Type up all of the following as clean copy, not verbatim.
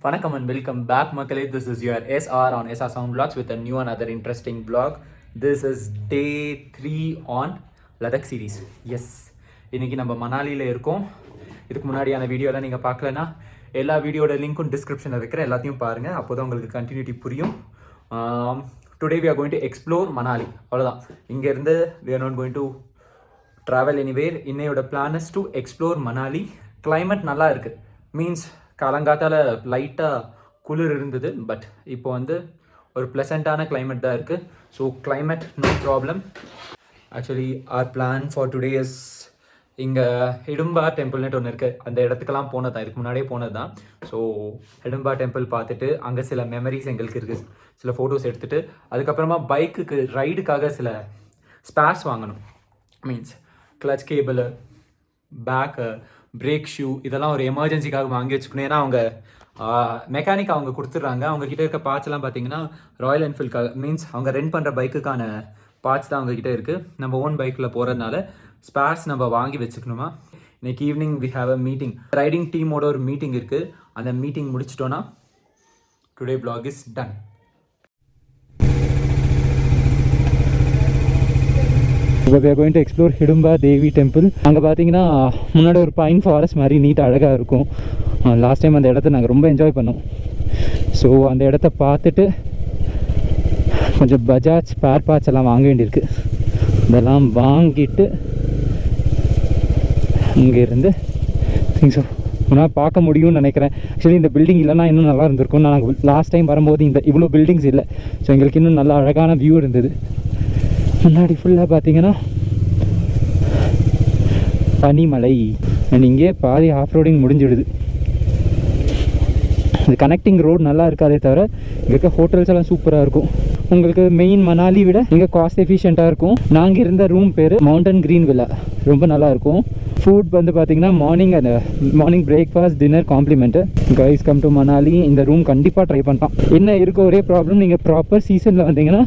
Vanakkam and welcome back மக்களே. This is your SR on SR Sound Vlogs with a new another interesting vlog. This is day 3 on Ladakh series. Yes, இன்னைக்கு நம்ம மணாலியில் இருக்கோம். இதுக்கு முன்னாடியான வீடியோலாம் நீங்கள் பார்க்கலன்னா எல்லா வீடியோட லிங்க்கும் டிஸ்கிரிப்ஷனில் வைக்கிற எல்லாத்தையும் பாருங்கள். அப்போ தான் உங்களுக்கு கண்டினியூட்டி புரியும். Today we are going to explore Manali. அவ்வளோதான். இங்கேருந்து we are not going to travel anywhere. இன்னையோட plan is to explore Manali. Climate நல்லா இருக்குது. மீன்ஸ் காலங்காத்தால் லைட்டாக குளிர் இருந்தது, பட் இப்போ வந்து ஒரு ப்ளசண்ட்டான கிளைமேட் தான் இருக்குது. So climate no problem. Actually our plan for today is இங்கே ஹிடும்பா டெம்பிள்னு ஒன்று இருக்குது. அந்த இடத்துக்கெல்லாம் போனது தான், இதுக்கு முன்னாடியே போனது தான். ஸோ ஹிடும்பா டெம்பிள் பார்த்துட்டு அங்கே சில மெமரிஸ் எங்களுக்கு இருக்குது, சில ஃபோட்டோஸ் எடுத்துகிட்டு அதுக்கப்புறமா பைக்குக்கு ரைடுக்காக சில ஸ்பேர்ஸ் வாங்கணும். Means clutch cable, bag, brake shoe, இதெல்லாம் ஒரு எமர்ஜென்சிக்காக வாங்கி வச்சுக்கணும். ஏன்னா அவங்க மெக்கானிக் அவங்க கொடுத்துட்றாங்க. அவங்கக்கிட்ட இருக்க பார்ட்ஸ்லாம் பார்த்தீங்கன்னா ராயல் என்ஃபீல்டுக்காக, மீன்ஸ் அவங்க ரெண்ட் பண்ணுற பைக்குக்கான பார்ட்ஸ் தான் அவங்கக்கிட்ட இருக்குது. நம்ம ஓன் பைக்கில் போகிறதுனால ஸ்பேர்ஸ் நம்ம வாங்கி வச்சுக்கணுமா. இன்னைக்கு evening we have a meeting, riding டீமோட ஒரு மீட்டிங் இருக்குது. அந்த மீட்டிங் முடிச்சிட்டோன்னா டுடே vlog இஸ் டன். இப்போ we are going to explore Hidimba Devi temple. அங்கே பார்த்தீங்கன்னா முன்னாடி ஒரு பைன் ஃபாரஸ்ட் மாதிரி நீட்டாக அழகாக இருக்கும். லாஸ்ட் டைம் அந்த இடத்த நாங்கள் ரொம்ப என்ஜாய் பண்ணோம். ஸோ அந்த இடத்த பார்த்துட்டு கொஞ்சம் பஜாஜ் ஸ்பேர் பார்ட்ஸ் எல்லாம் வாங்க வேண்டியிருக்கு. இதெல்லாம் வாங்கிட்டு இங்கேருந்து திங்ஸ் ஒன்றா பார்க்க முடியும்னு நினைக்கிறேன். ஆக்சுவலி இந்த பில்டிங் இல்லைனா இன்னும் நல்லா இருந்திருக்கும். நாங்கள் லாஸ்ட் டைம் வரும்போது இவ்வளோ பில்டிங்ஸ் இல்லை. ஸோ எங்களுக்கு இன்னும் நல்லா அழகான வியூ இருந்தது. முன்னாடி ஃபுல்லாக பார்த்தீங்கன்னா பனிமலை, அண்ட் இங்கே பாதி ஆஃப் ரோடிங் முடிஞ்சிடுது. இது கனெக்டிங் ரோடு நல்லா இருக்காதே தவிர இங்கே இருக்க ஹோட்டல்ஸ் எல்லாம் சூப்பராக இருக்கும். உங்களுக்கு மெயின் மணாலி விட இங்கே காஸ்ட் எஃபிஷியண்ட்டாக இருக்கும். நாங்கள் இருந்த ரூம் பேர் மவுண்டன் க்ரீன் வில்லா, ரொம்ப நல்லாயிருக்கும். ஃபுட் வந்து பார்த்தீங்கன்னா morning breakfast, dinner compliment. Guys come to Manali. இந்த ரூம் கண்டிப்பாக ட்ரை பண்ணலாம். என்ன இருக்க ஒரே ப்ராப்ளம், நீங்கள் ப்ராப்பர் சீசனில் வந்தீங்கன்னா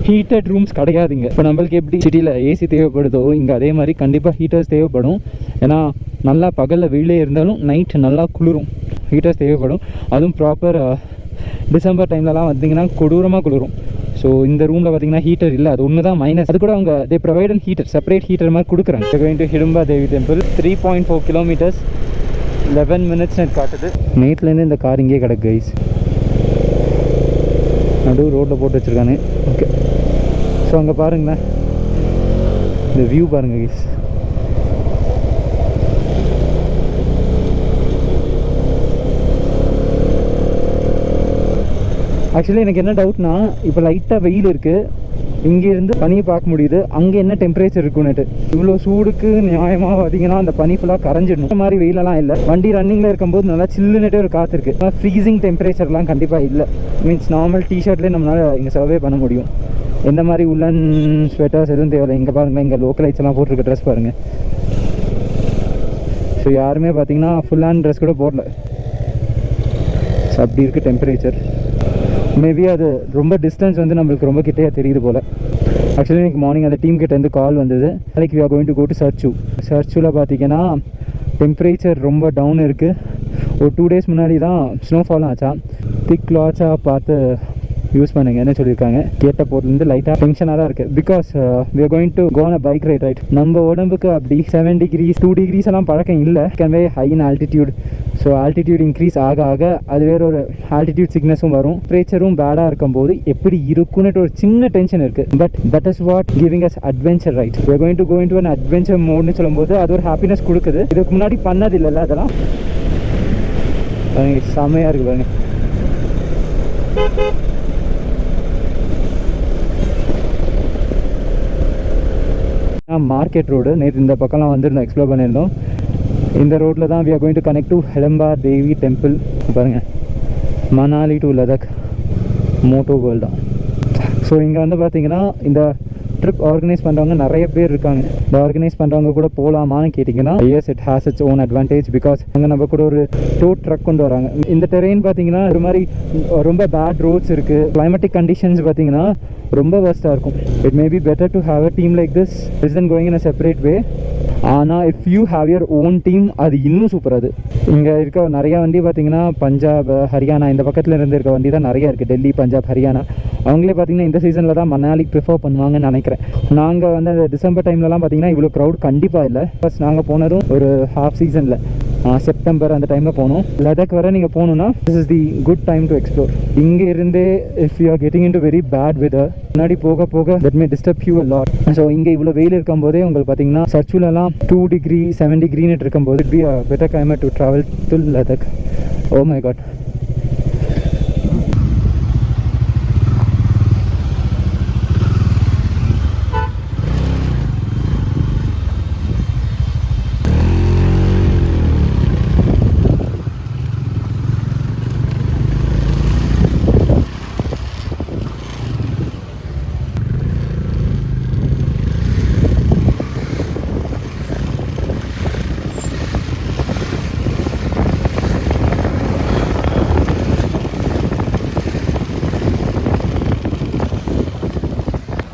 ஹீட்டட் ரூம்ஸ் கிடையாதுங்க. இப்போ நம்மளுக்கு எப்படி சிட்டியில் ஏசி தேவைப்படுதோ இங்கே அதே மாதிரி கண்டிப்பாக ஹீட்டர்ஸ் தேவைப்படும். ஏன்னா நல்லா பகலில் வெயிலே இருந்தாலும் நைட் நல்லா குளிரும், ஹீட்டர்ஸ் தேவைப்படும். அதுவும் ப்ராப்பர் டிசம்பர் டைம்லலாம் வந்தீங்கன்னா கொடூரமாக குளிரும். ஸோ இந்த ரூமில் பார்த்தீங்கன்னா ஹீட்டர் இல்லை, அது ஒன்று தான் மைனஸ். அது கூட அவங்க they provide and heater, separate heater மாதிரி கொடுக்குறாங்க. Going to Hidimba Devi temple 3.4 kilometers 11 minutes காட்டுது. நேற்றுலேருந்து இந்த கார் இங்கே கிடக்கு கைஸ், நடு ரோட்டில் போட்டு வச்சுருக்கானு. ஓகே, ஸோ அங்கே பாருங்களேன், இந்த வியூ பாருங்கள் கைஸ். ஆக்சுவலி எனக்கு என்ன டவுட்னா, இப்போ லைட்டாக வெயில் இருக்குது, இங்கேருந்து பனியை பார்க்க முடியுது. அங்கே என்ன டெம்பரேச்சர் இருக்குன்னுட்டு, இவ்வளோ சூடுக்கு நியாயமாக பார்த்தீங்கன்னா அந்த பனி ஃபுல்லாக கரைஞ்சிடணும். இந்த மாதிரி வெயிலெல்லாம் இல்லை. வண்டி ரன்னிங்கில் இருக்கும்போது நல்லா சில்லுன்னுட்டே ஒரு காற்று இருக்குது. ஃப்ரீசிங் டெம்பரேச்சர்லாம் கண்டிப்பாக இல்லை. மீன்ஸ் நார்மல் டிஷர்ட்லேயே நம்மளால் இங்கே சர்வே பண்ண முடியும். எந்த மாதிரி உள்ளன் ஸ்வெட்டர்ஸ் எதுவும் தேவையில்லை. இங்கே பாருங்கள், இங்கே லோக்கலைட்ஸ் எல்லாம் போட்டிருக்க ட்ரெஸ் பாருங்கள். ஸோ யாருமே பார்த்தீங்கன்னா ஃபுல் ஹேண்ட் ட்ரெஸ் கூட போடல. ஸோ அப்படி இருக்குது டெம்பரேச்சர். மேபி அது ரொம்ப டிஸ்டன்ஸ் வந்து நம்மளுக்கு ரொம்ப கிட்டேயே தெரியுது போல். ஆக்சுவலி எனக்கு மார்னிங் அந்த டீம் கிட்டேருந்து கால் வந்தது. Like we are going to go to சர்ச்சூவில் பார்த்தீங்கன்னா டெம்பரேச்சர் ரொம்ப டவுன் இருக்குது. ஒரு 2 days முன்னாடி தான் ஸ்னோஃபாலும் ஆச்சா. திக் கிளாத்ஸாக பார்த்து யூஸ் பண்ணுங்க என்ன சொல்லியிருக்காங்க. கேட்ட போர்ட்லேருந்து லைட்டாக டென்ஷனாக தான் இருக்குது. Because we are going to go on a bike ride. Right, நம்ம உடம்புக்கு அப்படி 7 degrees 2 degrees எல்லாம் பழக்கம் இல்லை. Can way high in altitude. So altitude increase ஆக ஆக அது வேறு ஒரு ஆல்டிடியூட் சிக்னஸும் வரும். டெம்பரேச்சரும் பேடாக இருக்கும்போது எப்படி இருக்குன்னு ஒரு சின்ன டென்ஷன் இருக்குது. But that is what giving us adventure. Right, we are going to go into an adventure மோட்னு சொல்லும்போது அது ஒரு ஹாப்பினஸ் கொடுக்குது. இதுக்கு முன்னாடி பண்ணது இல்லைல்ல, அதெல்லாம் செம்மையாக இருக்குது பாருங்க. மார்க்கெட் ரோடு, நேற்று இந்த பக்கம்லாம் வந்திருந்தோம், எக்ஸ்ப்ளோர் பண்ணியிருந்தோம். இந்த ரோட்டில் தான் we are going to connect to Hidimba Devi temple. பாருங்கள், Manali to Ladakh moto world தான். ஸோ இங்கே வந்து பார்த்தீங்கன்னா இந்த ட்ரிப் ஆர்கனைஸ் பண்ணுறவங்க நிறைய பேர் இருக்காங்க. இந்த ஆர்கனைஸ் பண்ணுறவங்க கூட போகலாமான்னு கேட்டிங்கன்னா yes, it has its own advantage. Because அங்கே நம்ம கூட ஒரு டோ ட்ரக் கொண்டு வராங்க. இந்த டெரெயின் பார்த்தீங்கன்னா ஒரு மாதிரி ரொம்ப பேட் ரோட்ஸ் இருக்குது. கிளைமேட்டிக் கண்டிஷன்ஸ் பார்த்தீங்கன்னா ரொம்ப வர்ஸ்ட்டாக இருக்கும். It may be better to have a team like this is then going in a separate way. ஆனால் if you have your own team அது இன்னும் சூப்பர். அது இங்கே இருக்க நிறையா வண்டி பார்த்தீங்கன்னா பஞ்சாப், ஹரியானா இந்த பக்கத்தில் இருந்து இருக்க வண்டி தான் நிறையா இருக்குது. டெல்லி, பஞ்சாப், ஹரியானா. அவங்களே பார்த்தீங்கன்னா இந்த சீசனில் தான் மணாலி ப்ரிஃபர் பண்ணுவாங்கன்னு நினைக்கிறேன். நாங்கள் வந்து அந்த டிசம்பர் டைம்லலாம் பார்த்தீங்கன்னா இவ்வளோ க்ரௌட் கண்டிப்பாக இல்லை. ஃபர்ஸ்ட் நாங்கள் போனதும் ஒரு ஹாஃப் சீசனில் செப்டம்பர் அந்த டைமில் போனோம். லடாக் வர நீங்கள் போகணுன்னா this is the good time to explore. இங்கே இருந்தே if you are getting in to very bad weather முன்னாடி போக போக that may disturb you a lot. So இங்கே இவ்வளோ வெயில் இருக்கும்போதே உங்களுக்கு பார்த்தீங்கன்னா சர்ச்சுலலாம் 2 டிகிரி 7 டிகிரின்னு இருக்கும்போது it be a better climate to travel to Ladakh. Oh my God.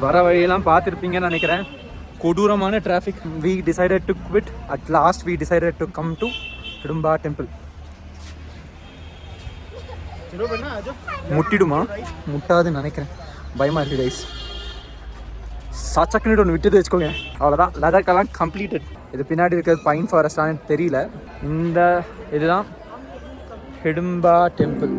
வர வழியெல்லாம் பார்த்துருப்பீங்கன்னு நினைக்கிறேன். கொடூரமான traffic. We decided to quit. At last we decided to come to Hidimba temple. முட்டிடுமா? முட்டாதுன்னு நினைக்கிறேன். பயமாக இருக்குது கைஸ். சச்சக்குன்னு ஒன்று விட்டுது வச்சுக்கோங்க. அவ்வளோதான், லடாக்கெல்லாம் கம்ப்ளீட்டட். இது பின்னாடி இருக்கிறது பைன் ஃபாரஸ்டானு தெரியல. இந்த இதுதான் ஹிடும்பா டெம்பிள்.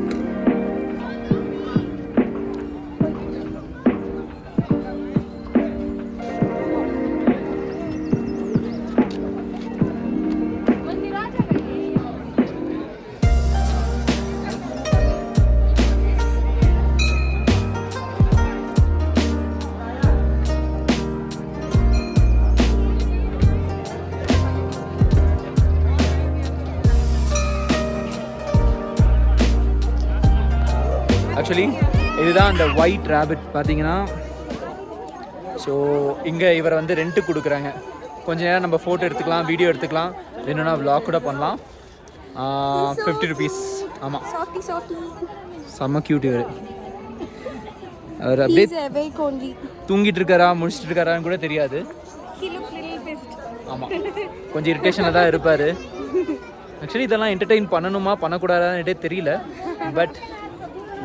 ஆக்சுவலி இதுதான் அந்த ஒயிட் ரேபிட் பார்த்தீங்கன்னா. ஸோ இங்கே இவரை வந்து ரெண்ட்டு கொடுக்குறாங்க. கொஞ்சம் நேரம் நம்ம ஃபோட்டோ எடுத்துக்கலாம், வீடியோ எடுத்துக்கலாம், வேணும்னா vlog கூட பண்ணலாம். 50 rupees. ஆமாம், செம்ம க்யூட் இவர். அவர் அப்படியே தூங்கிட்டு இருக்காரா முடிச்சுட்டு இருக்காரான்னு கூட தெரியாது. ஆமாம், கொஞ்சம் இரிட்டேஷனில் தான் இருப்பார். ஆக்சுவலி இதெல்லாம் என்டர்டெயின் பண்ணணுமா பண்ணக்கூடாதான்ட்டே தெரியல. But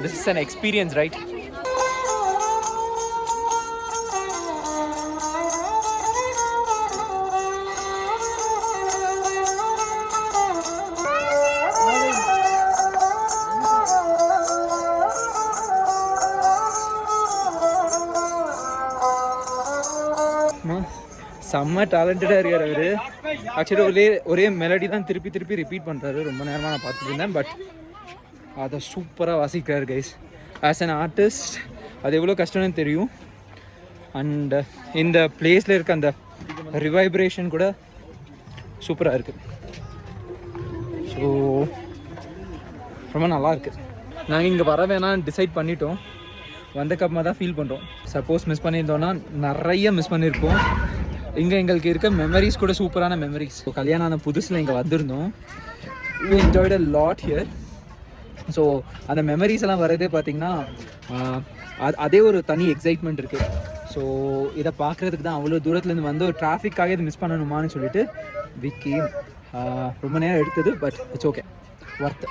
this is an experience, right? செம்ம டேலண்டடாக இருக்கார் அவர். ஆக்சுவலி ஒரே மெலடி தான் திருப்பி திருப்பி ரிப்பீட் பண்ணுறாரு. ரொம்ப நேரமாக நான் பார்த்துட்டு இருந்தேன். பட் அதை சூப்பராக வாசிக்கிறார் கைஸ். ஆஸ் அன் ஆர்டிஸ்ட் அது எவ்வளோ கஷ்டம்னு தெரியும். அண்ட் இந்த பிளேஸில் இருக்க அந்த ரிவைப்ரேஷன் கூட சூப்பராக இருக்குது. ஸோ ரொம்ப நல்லாயிருக்கு. நாங்கள் இங்கே வர வேணான்னு டிசைட் பண்ணிட்டோம். வந்தக்கப்புறமா தான் ஃபீல் பண்ணுறோம். சப்போஸ் மிஸ் பண்ணியிருந்தோன்னா நிறைய மிஸ் பண்ணியிருப்போம். இங்கே எங்களுக்கு இருக்க மெமரிஸ் கூட சூப்பரான மெமரிஸ். ஸோ கல்யாணம் ஆன புதுசில் இங்கே வந்திருந்தோம். we enjoyed a lot here. So அந்த மெமரிஸ் எல்லாம் வரதே பார்த்திங்கன்னா அதே ஒரு தனி எக்ஸைட்மெண்ட் இருக்குது. ஸோ இதை பார்க்குறதுக்கு தான் அவ்வளோ தூரத்துலேருந்து வந்து ஒரு டிராஃபிக்காக இது மிஸ் பண்ணணுமான்னு சொல்லிட்டு விக்கி ரொம்ப நேரம் எடுத்தது. But it's okay, worth.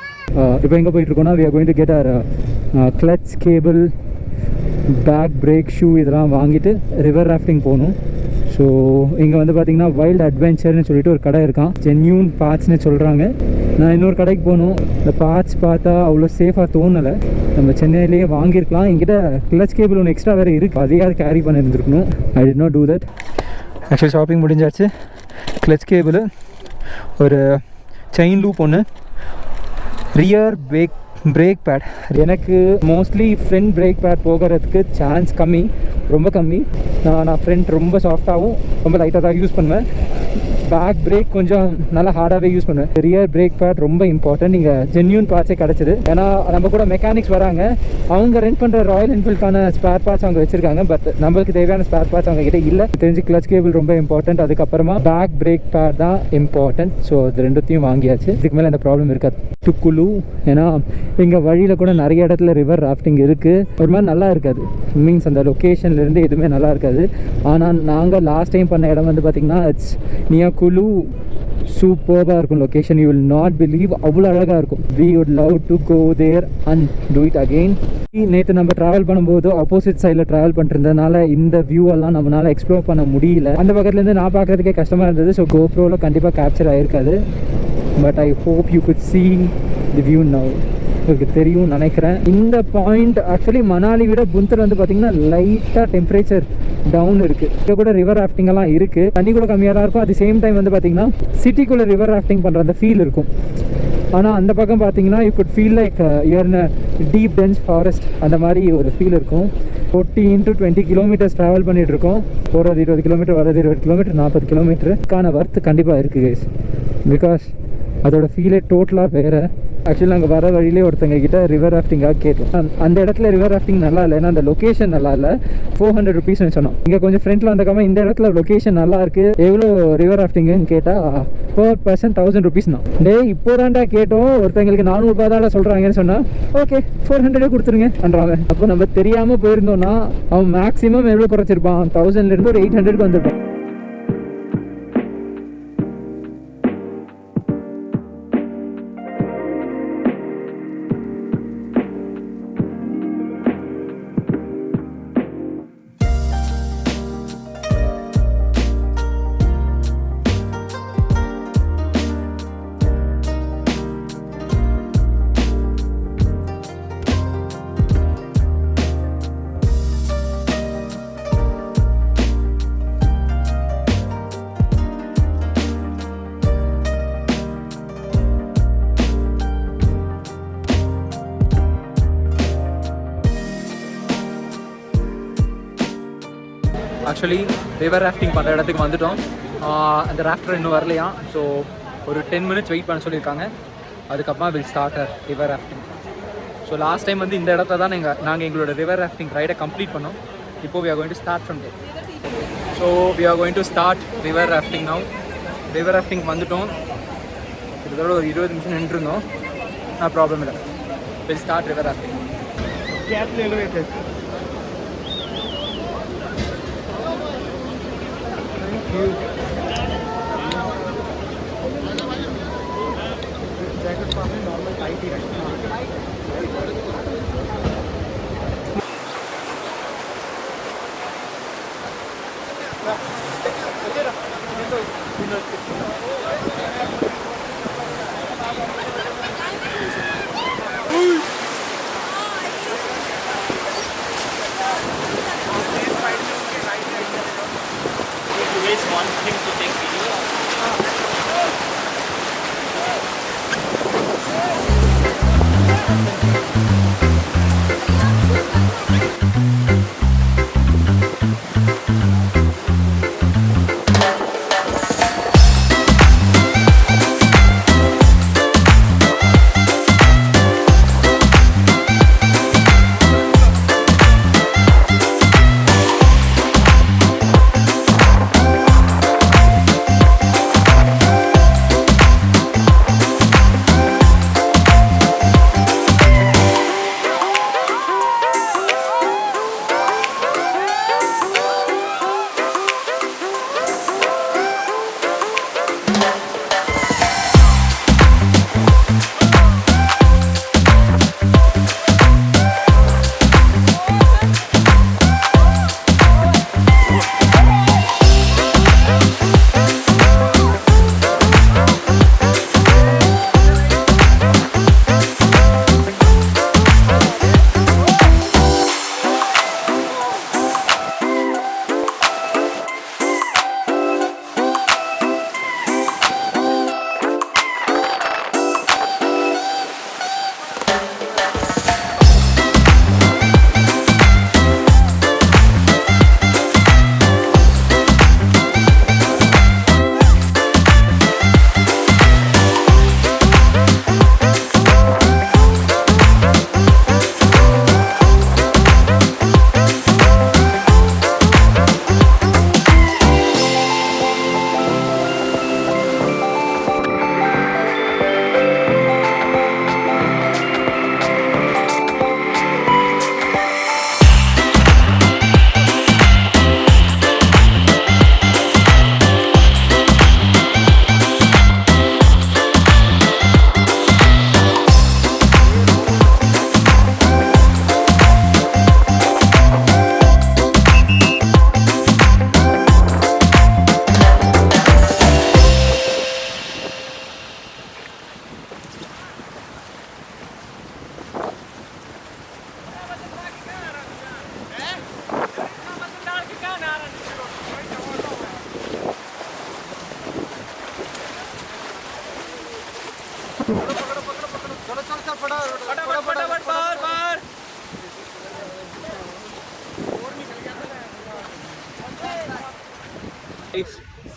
இப்போ எங்கே போயிட்டுருக்கோன்னா we are going to get our clutch cable, bag brake shoe இதெல்லாம் வாங்கிட்டு ரிவர் ராஃப்டிங் போகணும். ஸோ இங்கே வந்து பார்த்திங்கன்னா வைல்டு அட்வென்ச்சர்னு சொல்லிட்டு ஒரு கடை இருக்கான். ஜென்யூன் பார்ட்ஸ்னு சொல்கிறாங்க. நான் இன்னொரு கடைக்கு போகணும். இந்த பார்ட்ஸ் பார்த்தா அவ்வளோ சேஃபாக தோணலை. நம்ம சென்னையிலேயே வாங்கியிருக்கலாம். என்கிட்ட கிளச் கேபிள் ஒன்று எக்ஸ்ட்ரா வேறு இருக்குது. அதையாவது கேரி பண்ணியிருந்துருக்கணும். I did not do that. Actually shopping முடிஞ்சாச்சு. கிளச் கேபிள், ஒரு செயின் லூப் ஒன்று, ரியர் பிரேக் பேட். எனக்கு மோஸ்ட்லி ஃப்ரண்ட் பிரேக் பேட் போகிறதுக்கு சான்ஸ் கம்மி, ரொம்ப கம்மி. நான் ஃப்ரண்ட் ரொம்ப சாஃப்டாகவும் ரொம்ப லைட்டாக தான் யூஸ் பண்ணுவேன். பேக் பிரேக் கொஞ்சம் நல்லா ஹார்டாகவே யூஸ் பண்ணுவேன். ரியர் பிரேக் பேட் ரொம்ப இம்பார்ட்டன்ட். நீங்கள் ஜென்யூன் பார்ட்ஸே கிடச்சிது. ஏன்னா நம்ம கூட மெக்கானிக்ஸ் வராங்க, அவங்க ரெண்ட் பண்ணுற ராயல் என்ஃபீல்டுக்கான ஸ்பேர் பார்ட்ஸ் அவங்க வச்சிருக்காங்க. பட் நம்மளுக்கு தேவையான ஸ்பேர் பார்ட்ஸ் அவங்க கிட்ட இல்லை. தெரிஞ்சு கிளச் கேபிள் ரொம்ப இம்பார்ட்டன்ட். அதுக்கப்புறமா பேக் பிரேக் பேட் தான் இம்பார்ட்டன்ட். ஸோ அது ரெண்டுத்தையும் வாங்கியாச்சு. இதுக்கு மேலே அந்த ப்ராப்ளம் இருக்காது. டுக்குலு, ஏன்னா எங்கள் வழியில் கூட நிறைய இடத்துல ரிவர் ராஃப்டிங் இருக்குது. ஒரு மாதிரி நல்லா இருக்காது, மீன்ஸ் அந்த லொக்கேஷன்லேருந்து எதுவுமே நல்லா இருக்காது. ஆனால் நாங்கள் லாஸ்ட் டைம் பண்ண இடம் வந்து பார்த்திங்கன்னா இட்ஸ் நியர் குலு. சூப்பராக இருக்கும் location. You will not believe, அவ்வளோ அழகாக இருக்கும். We would love to go there and do it again. நேற்று நம்ம ட்ராவல் பண்ணும்போது ஆப்போசிட் சைடில் ட்ராவல் பண்ணிருந்ததுனால இந்த வியூ எல்லாம் நம்மளால் எக்ஸ்ப்ளோர் பண்ண முடியல. அந்த பக்கத்துலேருந்து நான் பார்க்குறதுக்கே கஷ்டமாக இருந்தது. ஸோ கோப்ரோவில் கண்டிப்பாக கேப்சர் ஆகிருக்காது. But I hope you good see the view now. உங்களுக்கு தெரியும் நினைக்கிறேன். இந்த பாயிண்ட் ஆக்சுவலி மணாலி விட புந்தர் வந்து பார்த்திங்கன்னா லைட்டாக டெம்பரேச்சர் டவுன் இருக்குது. இங்கே கூட ரிவர் ராஃப்டிங் எல்லாம் இருக்குது. தண்ணி கூட கம்மியாக தான் இருக்கும். அட் தி சேம் டைம் வந்து பார்த்திங்கன்னா சிட்டிக்குள்ளே ரிவர் ராஃப்டிங் பண்ணுற அந்த ஃபீல் இருக்கும். ஆனால் அந்த பக்கம் பார்த்தீங்கன்னா you good feel like you're in deep tense forest. அந்த மாதிரி ஒரு ஃபீல் இருக்கும். 14 to 20 கிலோமீட்டர்ஸ் ட்ராவல் பண்ணிகிட்டு இருக்கோம். போகிறது 20 கிலோமீட்டர், வரது 20 கிலோமீட்டர், 40 கிலோமீட்டருக்கான வர்த்து கண்டிப்பாக இருக்குது கைஸ். பிகாஸ் அதோட ஃபீலே டோட்டலாக வேறு. ஆக்சுவலி நாங்கள் வர வழியிலே ஒருத்தங்க கிட்ட ரிவர் ராஃப்டிங்காக கேட்டோம். அந்த இடத்துல ரிவர் ராஃப்டிங் நல்லா இல்லை, ஏன்னா அந்த லொக்கேஷன் நல்லா இல்லை. 400 ருபீஸ்னு சொன்னோம். இங்கே கொஞ்சம் ஃப்ரெண்டில் வந்தக்காம இந்த இடத்துல லொக்கேஷன் நல்லா இருக்குது, எவ்வளோ ரிவர் ராஃப்டிங்குன்னு கேட்டால் பர் பர்சன் 1000 ருபீஸ் தான். டே இப்போ தான்டா கேட்டோம், ஒருத்தங்களுக்கு 400 ரூபா தான் சொல்கிறாங்கன்னு சொன்னால் ஓகே 400 கொடுத்துருங்கன்றாங்க. அப்போ நம்ம தெரியாமல் போயிருந்தோம்னா அவன் மேக்ஸிமம் எவ்வளோ குறைச்சிருப்பான், 1000லேருந்து ஒரு 800க்கு வந்துருப்பான். ஆக்சுவலி ரிவர் ராஃப்டிங் பண்ணுற இடத்துக்கு வந்துவிட்டோம். அந்த ராஃப்டர் இன்னும் வரலையா. ஸோ ஒரு 10 minutes வெயிட் பண்ண சொல்லியிருக்காங்க. அதுக்கப்புறமா will start river rafting. So last time வந்து இந்த இடத்துல தான் நாங்கள் எங்களோட ரிவர் ராஃப்டிங் ரைடை கம்ப்ளீட் பண்ணோம். இப்போ we are going to start from there. So we are going to start river rafting now. River rafting வந்துவிட்டோம். இதோட ஒரு 20 நிமிஷம் நின்றுருந்தோம். ப்ராப்ளம் இல்லை. Will start river rafting. Cap ले लो एक. जैकेट पाने नॉर्मल टाइट ही रखना. One thing to take video.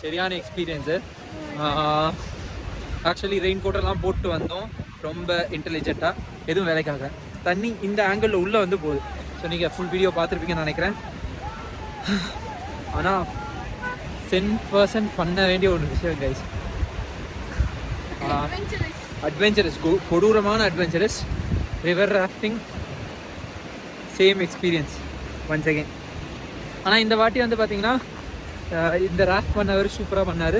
சரியான எக்ஸ்பீரியன்ஸு. ஆக்சுவலி ரெயின் கோட்டெல்லாம் போட்டு வந்தோம், ரொம்ப இன்டெலிஜென்ட்டாக, எதுவும் வேலைக்காக. தண்ணி இந்த ஆங்கிளில் உள்ளே வந்து போகுது. ஸோ நீங்கள் ஃபுல் வீடியோ பார்த்துருப்பீங்கன்னு நினைக்கிறேன். ஆனால் 10% பண்ண வேண்டிய ஒரு விஷயம் கைஸ். அட்வென்ச்சரஸ், கொடூரமான adventurous. River rafting same experience once again. ஆனால் இந்த வாட்டி வந்து பார்த்தீங்கன்னா இந்த ராஃப்ட் பண்ணவர் சூப்பராக பண்ணார்.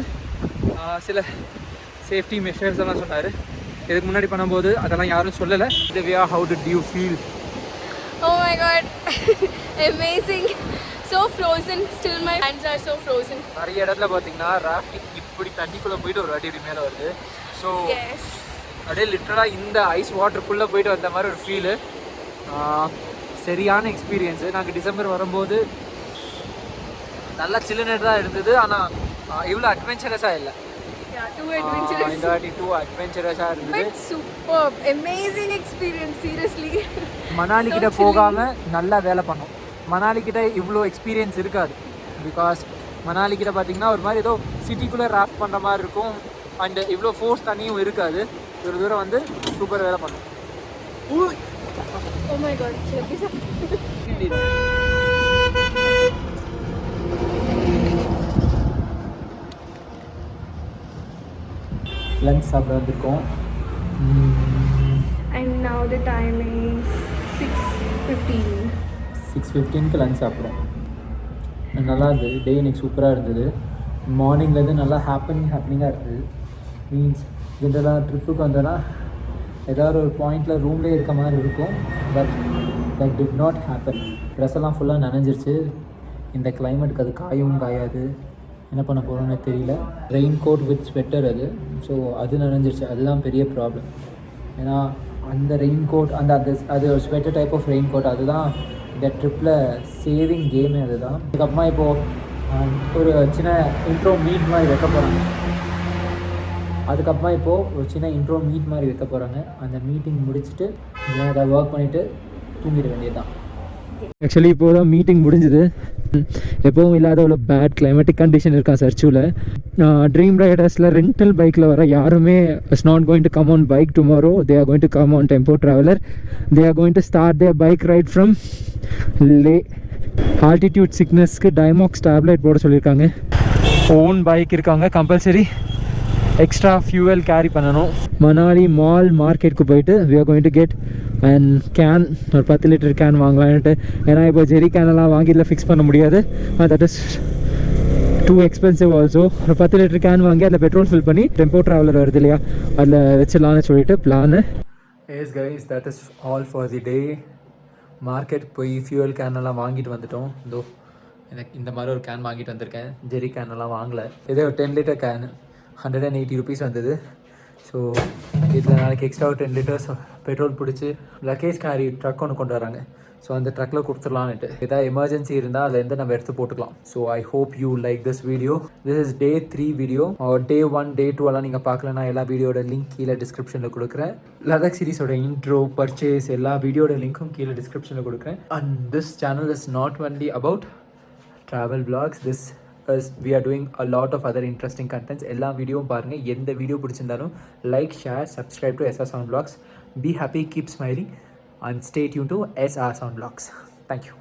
சில சேஃப்டி மெஷர்ஸ் எல்லாம் சொன்னார். இதுக்கு முன்னாடி பண்ணும்போது அதெல்லாம் யாரும் சொல்லலை. Divya, how did you feel? Oh my god, amazing. So frozen, still my hands are so frozen. நிறைய இடத்துல பார்த்தீங்கன்னா ராஃப்டிங் இப்படி தண்ணிக்குள்ளே போயிட்டு ஒரு வாட்டி மேலே வருது. ஸோ அப்படியே லிட்டரலாக இந்த ஐஸ் வாட்டருக்குள்ளே போயிட்டு வந்த மாதிரி ஒரு ஃபீலு. சரியான எக்ஸ்பீரியன்ஸு. நாங்கள் டிசம்பர் வரும்போது நல்லா சில்லுன்னு தான் இருந்தது. ஆனால் இவ்வளோ அட்வென்ச்சரஸாக இல்லை. இந்த வாட்டி டூ அட்வென்ச்சரஸாக இருந்தது. But superb, amazing experience, seriously. Manali கிட்ட போகாமல் நல்லா வேலை பண்ணோம். மணாலி கிட்ட இவ்வளோ எக்ஸ்பீரியன்ஸ் இருக்காது. பிகாஸ் மணாலி கிட்ட பார்த்தீங்கன்னா ஒரு மாதிரி ஏதோ சிட்டிக்குள்ளே ராஃப்ட் பண்ணுற மாதிரி இருக்கும். அண்ட் இவ்வளோ ஃபோர்ஸ் தண்ணியும் இருக்காது. ஒரு தூரம் வந்து சூப்பர் வேலை பண்ணோம். Oh my god, லஞ்ச் சாப்பிட வந்திருக்கோம். and now the time is 6:15. 6:15க்கு lunch சாப்பிட்றோம். நல்லா இருந்தது. டே இன்னைக்கு சூப்பராக இருந்தது. மார்னிங்லேருந்து நல்லா ஹேப்பனிங்காக இருந்தது. மீன்ஸ் ஜென்ரலாக ட்ரிப்புக்கு வந்தோன்னா ஏதாவது ஒரு பாயிண்டில் ரூம்லேயே இருக்க மாதிரி இருக்கும். But that did not happen. Dress எல்லாம் ஃபுல்லாக நனைஞ்சிருச்சு. இந்த கிளைமேட்டுக்கு அது காயவும் காயாது. என்ன பண்ண போகிறோன்னு தெரியல. ரெயின் கோட் வித் ஸ்வெட்டர் அது. ஸோ அது நனைஞ்சிருச்சு. அதுதான் பெரிய ப்ராப்ளம். ஏன்னா அந்த ரெயின் கோட் அது ஒரு sweater type of rain coat, அதுதான் இந்த ட்ரிப்பில் சேவிங் கேமே. அதுதான். அதுக்கப்புறமா இப்போது ஒரு சின்ன இன்ட்ரோ மீட் மாதிரி வைக்க போகிறாங்க. ஒரு சின்ன இன்ட்ரோ மீட் மாதிரி வைக்க போகிறாங்க. அந்த மீட்டிங் முடிச்சுட்டு அதை ஒர்க் பண்ணிவிட்டு தூங்கிட வேண்டியது தான். ஆக்சுவலி இப்போ தான் மீட்டிங் முடிஞ்சுது. எப்போவும் இல்லாத ஒரு பேட் கிளைமேட்டிக் கண்டிஷன் இருக்கா சர்ச்சூவில். ட்ரீம் ரைடர்ஸில் ரெண்டல் பைக்கில் வர யாருமே is not going to come on bike tomorrow. They are going to come on tempo traveller. They are going to start their bike ride from Leh. Altitude சிக்னஸ்க்கு Diamox tablet போட சொல்லியிருக்காங்க. Own bike இருக்காங்க, compulsory extra fuel carry பண்ணணும். Manali mall மார்க்கெட்டுக்கு போயிட்டு we are going to get and can, ஒரு 10 litre can வாங்கலான்ட்டு. ஏன்னா இப்போ ஜெரி கேனெல்லாம் வாங்கி இதில் ஃபிக்ஸ் பண்ண முடியாது. That is two expensive also. ஒரு 10 லிட்டர் கேன் வாங்கி அதில் பெட்ரோல் ஃபில் பண்ணி டெம்போ ட்ராவலர் வருது இல்லையா, அதில் வச்சிடலான்னு சொல்லிட்டு plan. S guys, that is all for the day. Market போய் ஃபியூவல் கேனெல்லாம் வாங்கிட்டு வந்துட்டோம். இதோ எனக்கு இந்த மாதிரி ஒரு கேன் வாங்கிட்டு வந்திருக்கேன். ஜெரி கேனெல்லாம் வாங்கலை. இதே ஒரு 10 லிட்டர் கேன் 180 rupees வந்தது. ஸோ இதில் நாளைக்கு எக்ஸ்ட்ரா 10 liters பெட்ரோல் பிடிச்சி லக்கேஜ் கேரி ட்ரக் ஒன்று கொண்டு வராங்க. ஸோ அந்த ட்ரக்கில் கொடுத்துடலான்ட்டு. ஏதாவது எமர்ஜென்சி இருந்தால் அதுலேருந்து நம்ம எடுத்து போட்டுக்கலாம். So I hope you like this video. This is day 3 video. day 1, day 2 எல்லாம் நீங்கள் பார்க்கலன்னா எல்லா வீடியோட லிங்க் கீழே டிஸ்கிரிப்ஷனில் கொடுக்குறேன். லடாக் சீரிஸோட இன்ட்ரோ, பர்ச்சேஸ் எல்லா வீடியோட லிங்க்கும் கீழே டிஸ்கிரிப்ஷனில் கொடுக்குறேன். And this channel is not only about travel vlogs. This is we are doing a lot of other interesting contents. எல்லா வீடியோவும் பாருங்கள். எந்த வீடியோ பிடிச்சிருந்தாலும் like, share, subscribe to SR Sound Vlogs. Be happy, keep smiling and stay tuned to SR Sound Vlogs. Thank you.